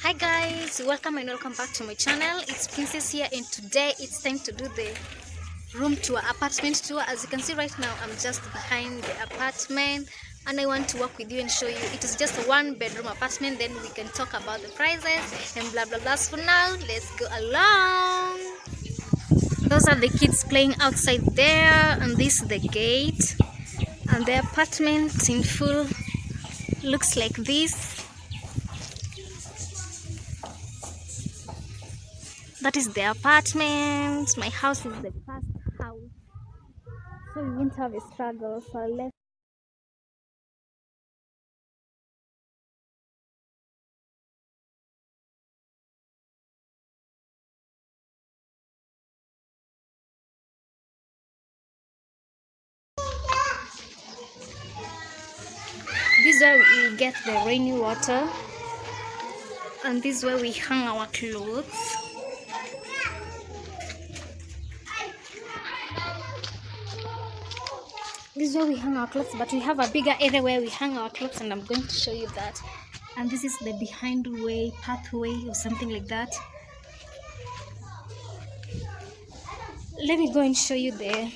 Hi guys, welcome and welcome back to my channel. It's Princess here, and today it's time to do the room tour, apartment tour. As you can see right now, I'm just behind the apartment and I want to walk with you and show you. It is just a 1-bedroom apartment, then we can talk about the prices and blah blah blah. For now, let's go along. Those are the kids playing outside there, and this is the gate, and the apartment in full looks like this. That is the apartment. My house is the first house, so we won't have a struggle. So let's. This is where we get the rainy water, and this is where we hang our clothes. This is where we hang our clothes, but we have a bigger area where we hang our clothes, and I'm going to show you that. And this is the behind way, pathway, or something like that. Let me go and show you the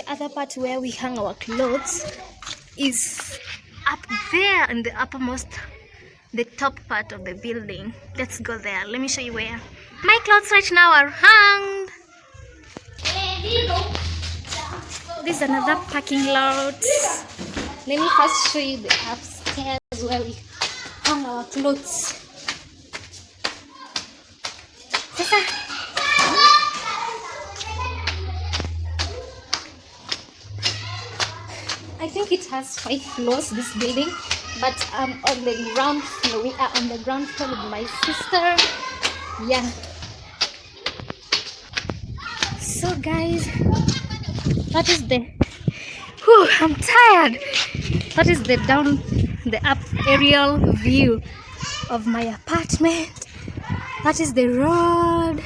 other part where we hang our clothes. Is up there in the uppermost, the top part of the building. Let's go there. Let me show you where my clothes right now are hung. This is another parking lot. Let me first show you the upstairs where we hang our clothes. I think it has 5 floors, this building, but on the ground floor. We are on the ground floor with my sister. Yeah. So guys, that is the. Whew, I'm tired. That is the up aerial view of my apartment. That is the road.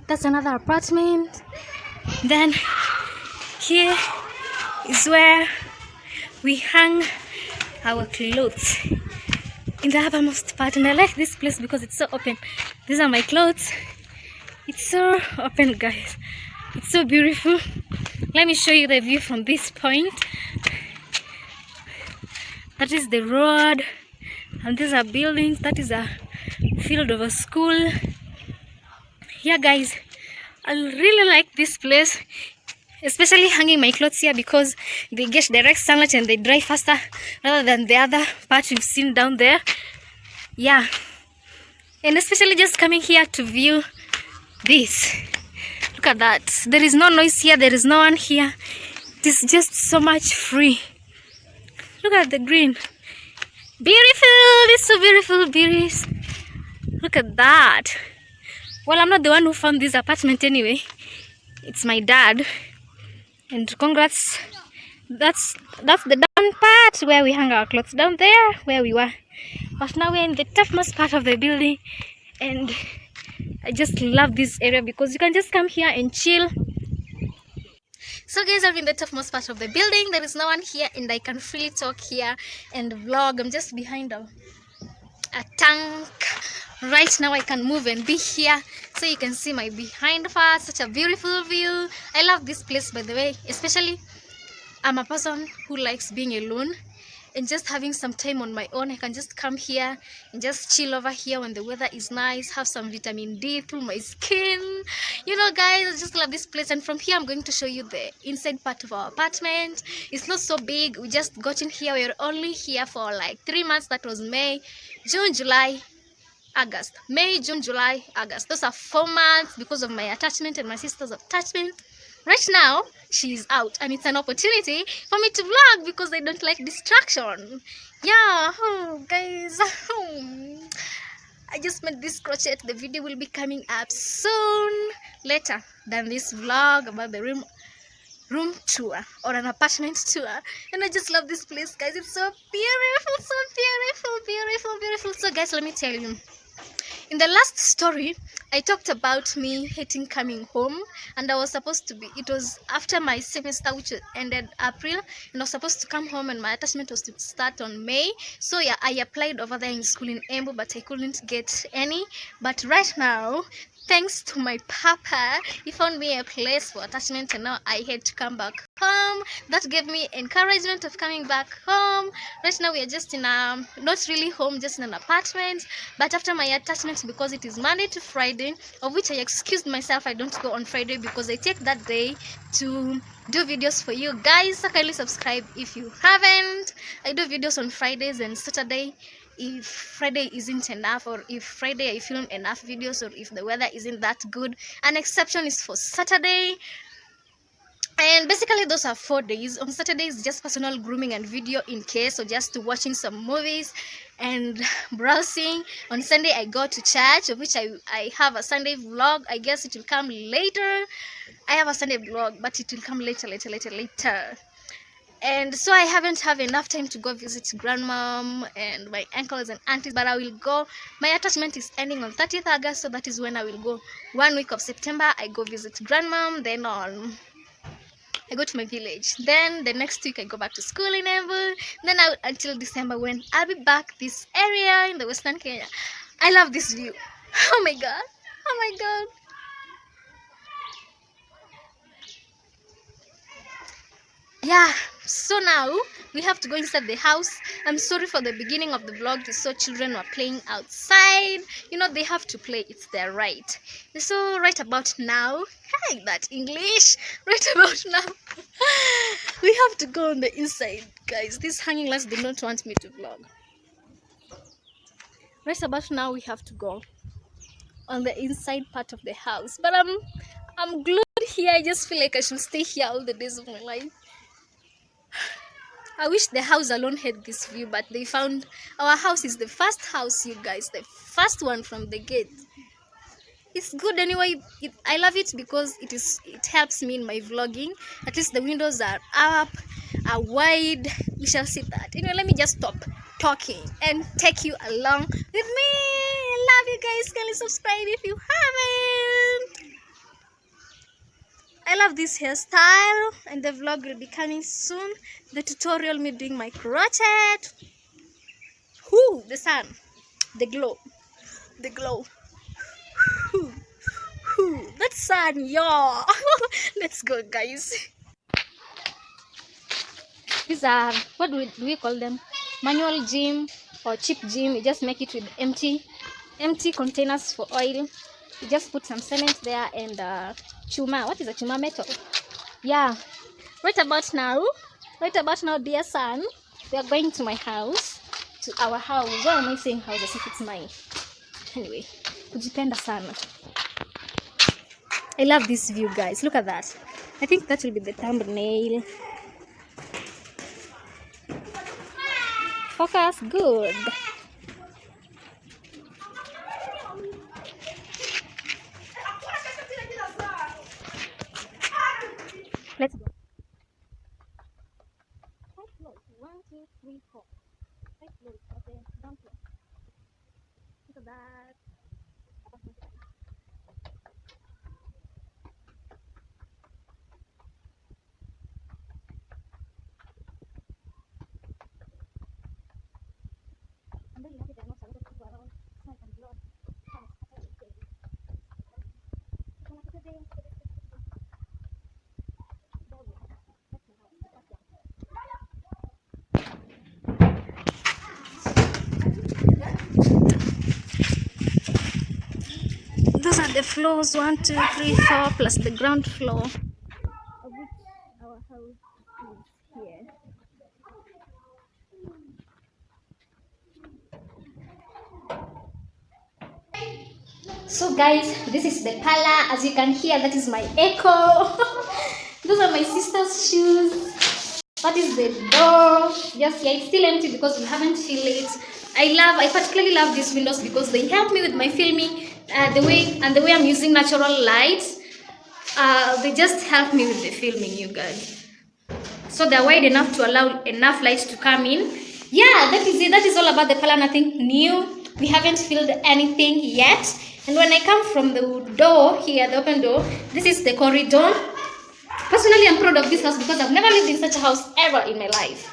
That's another apartment. Then here is where we hang our clothes in the uppermost part, and I like this place because it's so open. These are my clothes. It's so open, guys. It's so beautiful. Let me show you the view from this point. That is the road, and these are buildings. That is a field of a school. Yeah guys, I really like this place, especially hanging my clothes here because they get direct sunlight and they dry faster rather than the other part we've seen down there. Yeah, and especially just coming here to view this. Look at that. There is no noise here. There is no one here. It is just so much free. Look at the green. Beautiful. It's so beautiful. Beauties. Look at that. Well, I'm not the one who found this apartment anyway. It's my dad. And congrats. That's the down part where we hang our clothes, down there where we were. But now we're in the topmost part of the building, and I just love this area because you can just come here and chill. So guys, I'm in the topmost part of the building. There is no one here and I can freely talk here and vlog. I'm just behind a tank. Right now I can move and be here so you can see my behind part. Such a beautiful view. I love this place, by the way. Especially I'm a person who likes being alone and just having some time on my own. I can just come here and just chill over here when the weather is nice, have some vitamin D through my skin. You know guys, I just love this place. And from here I'm going to show you the inside part of our apartment. It's not so big. We just got in here. We're only here for like 3 months. That was May, June, July, August. May, June, July, August. Those are 4 months because of my attachment and my sister's attachment. Right now, she's out, and it's an opportunity for me to vlog because I don't like distraction. Yeah, guys, I just made this crochet. The video will be coming up soon, later than this vlog about the room tour or an apartment tour. And I just love this place, guys. It's so beautiful, so beautiful, beautiful, beautiful. So guys, let me tell you, In the last story, I talked about me hating coming home, and I was supposed to be, it was after my semester, which ended April, and I was supposed to come home, and my attachment was to start on May. So yeah, I applied over there in school in Embu, but I couldn't get any. But right now, thanks to my papa, he found me a place for attachment, and now I had to come back home. That gave me encouragement of coming back home. Right now we are just in a, not really home, just in an apartment. But after my attachment, because it is Monday to Friday, of which I excused myself, I don't go on Friday because I take that day to do videos for you guys. So kindly subscribe if you haven't. I do videos on Fridays and Saturday. If Friday isn't enough, or if Friday I film enough videos, or if the weather isn't that good, an exception is for Saturday. And basically those are 4 days. On Saturday is just personal grooming and video in case, or just watching some movies and browsing. On Sunday I go to church, of which I have a Sunday vlog. I guess it will come later. I have a Sunday vlog, but it will come later. And so I haven't have enough time to go visit grandmom and my uncles and aunties, but I will go. My attachment is ending on 30th August, so that is when I will go. 1 week of September I go visit grandmom, then I go to my village. Then the next week I go back to school in Embu. Then until December, when I'll be back this area in the Western Kenya. I love this view. Oh my god. Oh my god. Yeah, so now we have to go inside the house. I'm sorry for the beginning of the vlog. You saw children were playing outside. You know, they have to play, it's their right. So right about now, hey, that English, right about now we have to go on the inside, guys. These hanging lights did not want me to vlog. Right about now we have to go on the inside part of the house, but I'm glued here. I just feel like I should stay here all the days of my life. I wish the house alone had this view, but they found our house is the first house, you guys, the first one from the gate. It's good anyway. I love it because it helps me in my vlogging. At least the windows are up, are wide. We shall see that. Anyway, let me just stop talking and take you along with me. I love you guys. Can you subscribe if you haven't? I love this hairstyle, and the vlog will be coming soon. The tutorial, me doing my crochet. Whoo, the sun, the glow. Whoo, that sun, yo. Let's go, guys. These are, what do we call them? Manual gym or cheap gym. You just make it with empty containers for oil. You just put some cement there and chuma. What is a chuma? Metal. Yeah. Right about now, dear son, we are going to my house, to our house. Why am I saying house as if it's mine? Anyway, kujipenda sana. I love this view, guys. Look at that. I think that will be the thumbnail. Focus, good. Let's go. 5 floors. 1, 2, 3, 4. 5 floors. Okay, down floor. Look at that. I'm very happy there are not a lot of people around. So I can vlog. Those are the floors, 1, 2, 3, 4, plus the ground floor, of which our house is here. So guys, this is the parlor. As you can hear, that is my echo. Those are my sister's shoes. That is the door. Yes, yeah, it's still empty because we haven't filled it. I particularly love these windows because they help me with my filming. The way I'm using natural light, they just help me with the filming, you guys. So they're wide enough to allow enough light to come in. Yeah, that is it. That is all about the parlor. Nothing new. We haven't filled anything yet. And when I come from the door here, the open door, this is the corridor. Personally, I'm proud of this house because I've never lived in such a house ever in my life.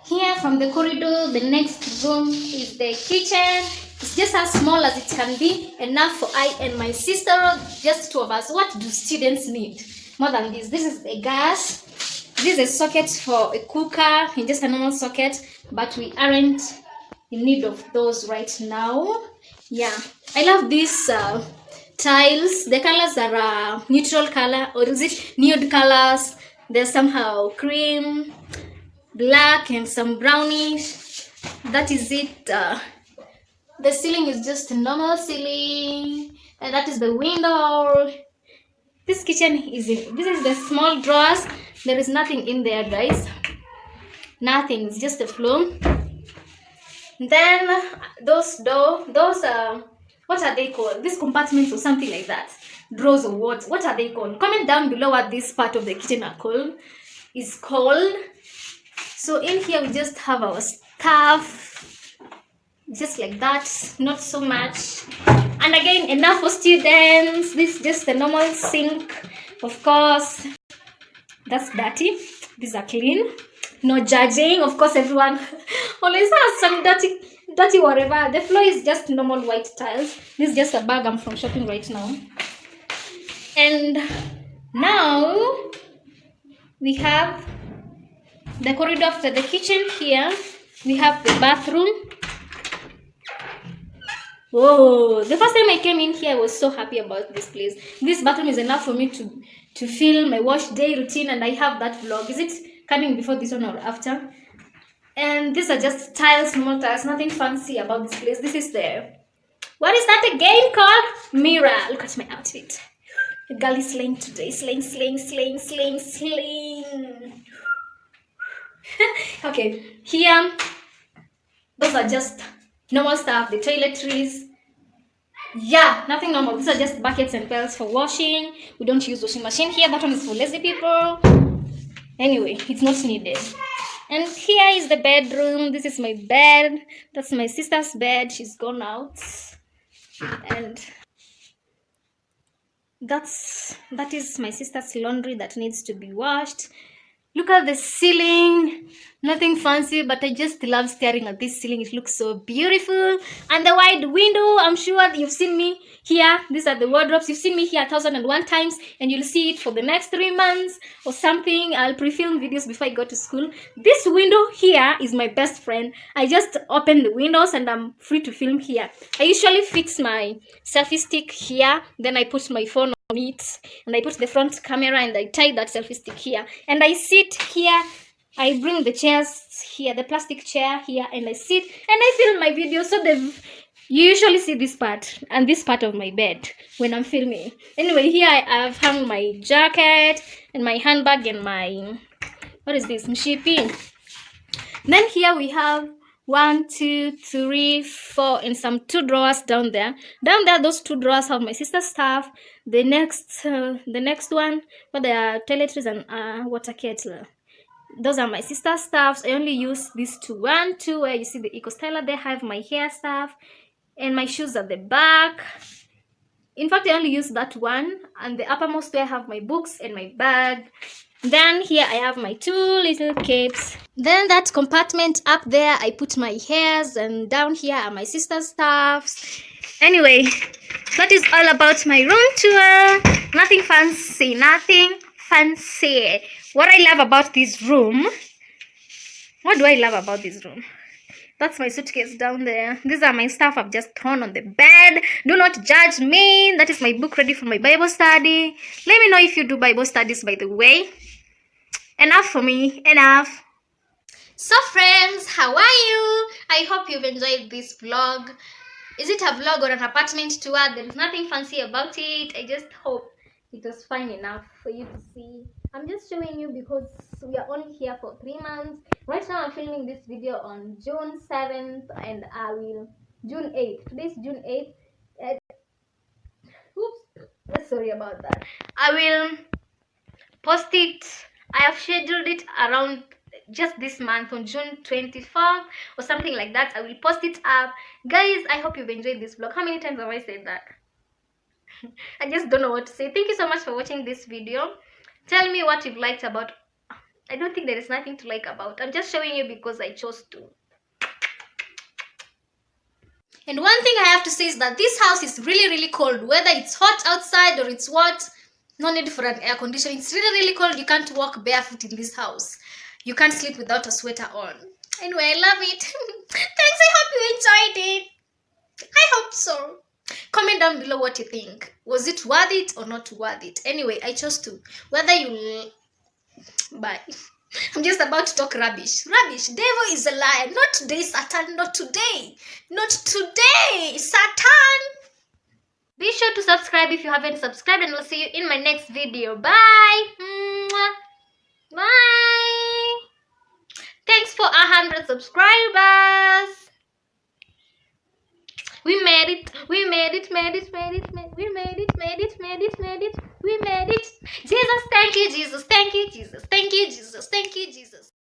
Here from the corridor, the next room is the kitchen. It's just as small as it can be, enough for I and my sister, just two of us. What do students need more than this? This is the gas. This is a socket for a cooker, just a normal socket, but we aren't in need of those right now. Yeah, I love these tiles. The colors are neutral color, or is it nude colors? They're somehow cream, black, and some brownish. That is it. The ceiling is just a normal ceiling, and that is the window. This kitchen is in. This is the small drawers. There is nothing in there, guys. Nothing. It's just a floor. Then those what are they called? These compartments or something like that. Drawers or what? What are they called? Comment down below what this part of the kitchen is called. So in here we just have our stuff, just like that, not so much. And again, enough for students. This is just a normal sink, of course. That's dirty. These are clean. No judging, of course. Everyone always has some dirty whatever. The floor is just normal white tiles. This is just a bag I'm from shopping right now. And now we have the corridor after the kitchen. Here we have the bathroom. Whoa, the first time I came in here I was so happy about this place. This bathroom is enough for me to film my wash day routine, and I have that vlog. Is it coming before this one or after? And these are just tiles, small tiles, nothing fancy about this place. This is the, what is that again called? Mirror. Look at my outfit. The girl is slaying today. Slaying. Okay, here, those are just normal stuff. The toiletries. Yeah, nothing normal. These are just buckets and pails for washing. We don't use washing machine here. That one is for lazy people. Anyway, it's not needed. And here is the bedroom. This is my bed. That's my sister's bed. She's gone out. And that is my sister's laundry that needs to be washed. Look at the ceiling. Nothing fancy, but I just love staring at this ceiling. It looks so beautiful. And the wide window, I'm sure you've seen me here. These are the wardrobes. You've seen me here 1,001 times, and you'll see it for the next 3 months or something. I'll pre-film videos before I go to school. This window here is my best friend. I just open the windows and I'm free to film here. I usually fix my selfie stick here. Then I put my phone on it, and I put the front camera, and I tie that selfie stick here, and I sit here. I bring the chairs here, the plastic chair here, and I sit and I film my video. So you usually see this part and this part of my bed when I'm filming. Anyway, here I've hung my jacket and my handbag and my, what is this, mshipi. Then here we have 1, 2, 3, 4, and some 2 drawers down there. Down there, those 2 drawers have my sister's stuff. The next one, where there are toiletries and water kettle. Those are my sister's stuffs. I only use these 2. 1, 2, where you see the eco styler there, have my hair stuff, and my shoes at the back. In fact, I only use that one. And the uppermost where I have my books and my bag. Then here I have my 2 little capes. Then that compartment up there, I put my hairs, and down here are my sister's stuffs. Anyway, that is all about my room tour. Nothing fancy, nothing fancy. What I love about this room, what do I love about this room? That's my suitcase down there. These are my stuff I've just thrown on the bed. Do not judge me. That is my book ready for my Bible study. Let me know if you do Bible studies, by the way. Enough for me. Enough. So friends, how are you? I hope you've enjoyed this vlog. Is it a vlog or an apartment tour? There is nothing fancy about it. I just hope it was fine enough for you to see. I'm just showing you because we are only here for 3 months. Right now I'm filming this video on June 7th, and I will June 8th. Today's June 8th. Oops, sorry about that. I will post it. I have scheduled it around just this month on June 24th or something like that. I will post it up. Guys, I hope you've enjoyed this vlog. How many times have I said that? I just don't know what to say. Thank you so much for watching this video. Tell me what you've liked about. I don't think there is nothing to like about. I'm just showing you because I chose to. And one thing I have to say is that this house is really cold. Whether it's hot outside or it's what, no need for an air conditioner. It's really cold. You can't walk barefoot in this house. You can't sleep without a sweater on. Anyway, I love it. Thanks, I hope you enjoyed it. I hope so. Comment down below what you think. Was it worth it or not worth it? Anyway, I chose to. Whether you... Bye. I'm just about to talk rubbish. Rubbish. Devil is a liar. Not today, Satan. Not today. Not today, Satan. Be sure to subscribe if you haven't subscribed, and I'll see you in my next video. Bye. Bye. Thanks for 100 subscribers. We made it. We made it. We made it. Jesus, thank you, Jesus. Thank you, Jesus. Thank you, Jesus. Thank you, Jesus.